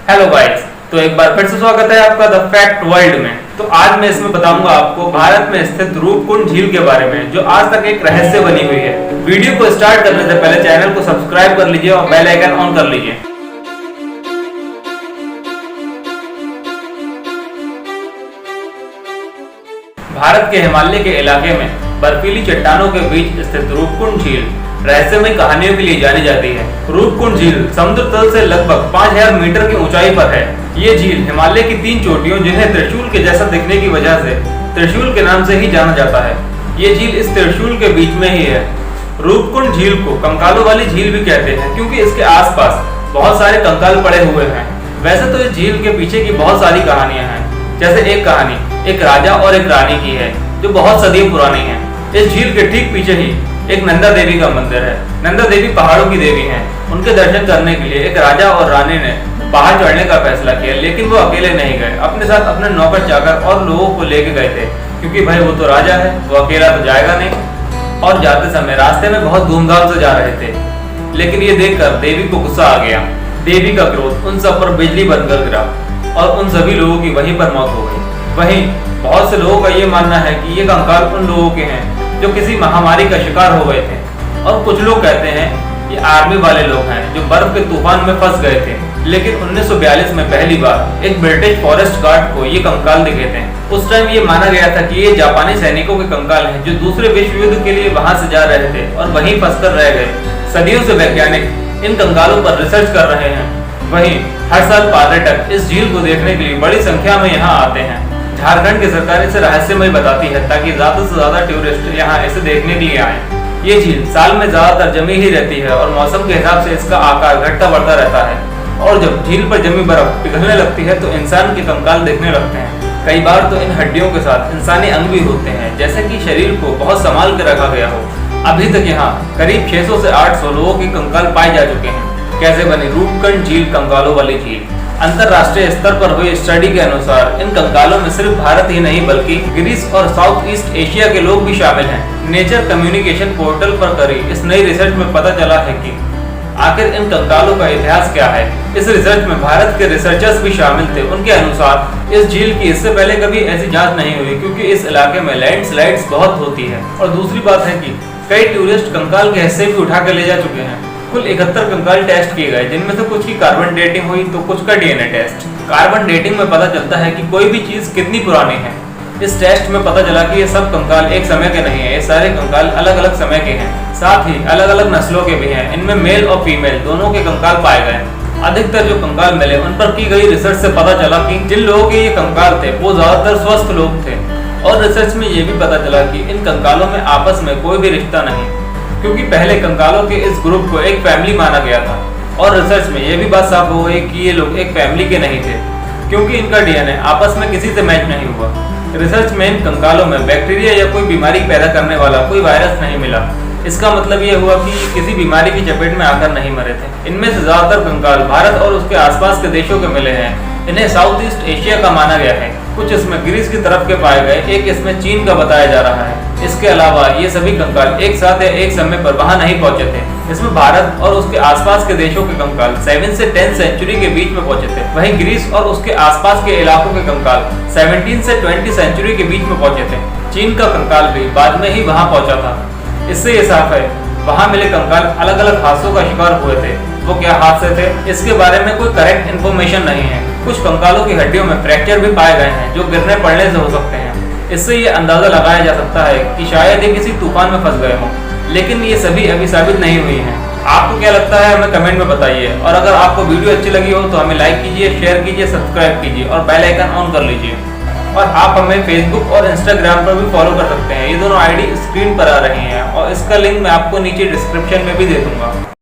Hello guys, तो एक बार फिर से स्वागत है आपका द फैक्ट वर्ल्ड में। तो आज मैं इसमें बताऊंगा आपको भारत में स्थित रूपकुंड झील के बारे में, जो आज तक एक रहस्य बनी हुई है। वीडियो को स्टार्ट करने से पहले चैनल को सब्सक्राइब कर लीजिए और बेल आइकन ऑन कर लीजिए। भारत के हिमालय के इलाके में बर्फीली चट्टानों के बीच स्थित रूपकुंड झील रहस्यमय कहानियों के लिए जानी जाती है। रूपकुंड झील समुद्र तल से लगभग 5000 मीटर की ऊंचाई पर है। ये झील हिमालय की 3 चोटियों, जिन्हें त्रिशूल के जैसा दिखने की वजह से त्रिशूल के नाम से ही जाना जाता है, ये झील इस त्रिशूल के बीच में ही है। रूपकुंड झील को कंकालों वाली झील भी कहते हैं, क्योंकि इसके आसपास बहुत सारे कंकाल पड़े हुए हैं। वैसे तो इस झील के पीछे की बहुत सारी कहानियां हैं। जैसे एक कहानी एक राजा और एक रानी की है, जो बहुत सदियों पुरानी है। इस झील के ठीक पीछे ही एक नंदा देवी का मंदिर है। नंदा देवी पहाड़ों की देवी हैं। उनके दर्शन करने के लिए एक राजा और रानी ने पहाड़ चढ़ने का फैसला किया, लेकिन वो अकेले नहीं गए, अपने साथ अपने नौकर चाकर और लोगों को लेके गए थे, क्योंकि भाई वो तो राजा है, वो अकेला तो जाएगा नहीं। और जाते समय रास्ते में बहुत धूमधाम से जा रहे थे, लेकिन ये देखकर देवी को गुस्सा आ गया। देवी का क्रोध उन सब पर बिजली बनकर गिरा और उन सभी लोगों की वहीं पर मौत हो गई। वहीं बहुत से लोगों का ये मानना है कि ये कंकाल उन लोगों के हैं जो किसी महामारी का शिकार हो गए थे, और कुछ लोग कहते हैं ये आर्मी वाले लोग हैं जो बर्फ के तूफान में फंस गए थे। लेकिन 1942 में पहली बार एक ब्रिटिश फॉरेस्ट गार्ड को ये कंकाल दिखे थे। उस टाइम ये माना गया था कि ये जापानी सैनिकों के कंकाल हैं, जो दूसरे विश्व युद्ध के लिए वहां से जा रहे थे और वहीं फंसकर रह गए। सदियों से वैज्ञानिक इन कंकालों पर रिसर्च कर रहे हैं। वहीं हर साल पर्यटक इस झील को देखने के लिए बड़ी संख्या में यहाँ आते हैं। झारखंड की सरकार इसे रहस्यमय बताती है, ताकि ज्यादा से ज्यादा टूरिस्ट यहाँ इसे देखने के लिए आए। ये झील साल में ज्यादातर जमी ही रहती है और मौसम के हिसाब से इसका आकार घटता बढ़ता रहता है। और जब झील पर जमी बर्फ पिघलने लगती है तो इंसान के कंकाल दिखने लगते हैं। कई बार तो इन हड्डियों के साथ इंसानी अंग भी होते हैं, जैसे कि शरीर को बहुत संभाल के रखा गया हो। अभी तक यहाँ करीब 600 से 800 लोगों के कंकाल पाए जा चुके हैं। कैसे बनी रूपकुंड झील कंकालों वाली झील? अंतरराष्ट्रीय स्तर पर हुई स्टडी के अनुसार इन कंकालों में सिर्फ भारत ही नहीं बल्कि ग्रीस और साउथ ईस्ट एशिया के लोग भी शामिल हैं। नेचर कम्युनिकेशन पोर्टल पर करी इस नई रिसर्च में पता चला है कि आखिर इन कंकालों का इतिहास क्या है। इस रिसर्च में भारत के रिसर्चर्स भी शामिल थे। उनके अनुसार इस झील की इससे पहले कभी ऐसी जांच नहीं हुई, क्योंकि इस इलाके में लैंडस्लाइड्स बहुत होती है। और दूसरी बात है कि कई टूरिस्ट कंकाल के हिस्से भी उठा कर ले जा चुके हैं। कुल 71 कंकाल टेस्ट किए गए, जिनमें से कुछ की कार्बन डेटिंग हुई तो कुछ का डीएनए टेस्ट। कार्बन डेटिंग में पता चलता है कि कोई भी चीज कितनी पुरानी है। इस टेस्ट में पता चला कि ये सब कंकाल एक समय के नहीं है, ये सारे कंकाल अलग अलग समय के हैं, साथ ही अलग अलग नस्लों के भी हैं। इनमें मेल और फीमेल दोनों के कंकाल पाए गए। अधिकतर जो कंकाल मिले उन पर की गई रिसर्च से पता चला कि जिन लोगों के ये कंकाल थे वो ज्यादातर स्वस्थ लोग थे। और रिसर्च में ये भी पता चला कि इन कंकालों में आपस में कोई भी रिश्ता नहीं, क्योंकि पहले कंकालों के इस ग्रुप को एक फैमिली माना गया था। और रिसर्च में यह भी बात साफ हो गई कि ये लोग एक फैमिली के नहीं थे, क्योंकि इनका डीएनए आपस में किसी से मैच नहीं हुआ। रिसर्च में इन कंकालों में बैक्टीरिया या कोई बीमारी पैदा करने वाला कोई वायरस नहीं मिला। इसका मतलब ये हुआ कि किसी बीमारी की चपेट में आकर नहीं मरे थे। इनमें से ज्यादातर कंकाल भारत और उसके आसपास के देशों के मिले हैं। इन्हें साउथ ईस्ट एशिया का माना गया है। कुछ इसमें ग्रीस की तरफ के पाए गए, एक इसमें चीन का बताया जा रहा है। इसके अलावा ये सभी कंकाल एक साथ या एक समय पर वहां नहीं पहुंचे थे। इसमें भारत और उसके आसपास के देशों के कंकाल 7 से 10 सेंचुरी के बीच में पहुंचे थे। वहीं ग्रीस और उसके आसपास के इलाकों के कंकाल 17 से 20 सेंचुरी के बीच में पहुंचे थे। चीन का कंकाल भी बाद में ही वहां पहुंचा था। इससे ये साफ है वहां मिले कंकाल अलग अलग हादसों का शिकार हुए थे। वो क्या हादसे थे, इसके बारे में कोई करेक्ट इन्फॉर्मेशन नहीं है। कुछ कंकालों की हड्डियों में फ्रैक्चर भी पाए गए हैं, जो गिरने पड़ने से हो सकते हैं। इससे ये अंदाजा लगाया जा सकता है कि शायद ये किसी तूफान में फंस गए हों, लेकिन ये सभी अभी साबित नहीं हुई हैं। आपको क्या लगता है हमें कमेंट में बताइए। और अगर आपको वीडियो अच्छी लगी हो तो हमें लाइक कीजिए, शेयर कीजिए, सब्सक्राइब कीजिए और बेल आइकन ऑन कर लीजिए। और आप हमें फेसबुक और इंस्टाग्राम पर भी फॉलो कर सकते हैं। ये दोनों आईडी स्क्रीन पर आ रही हैं और इसका लिंक मैं आपको नीचे डिस्क्रिप्शन में भी दे दूंगा।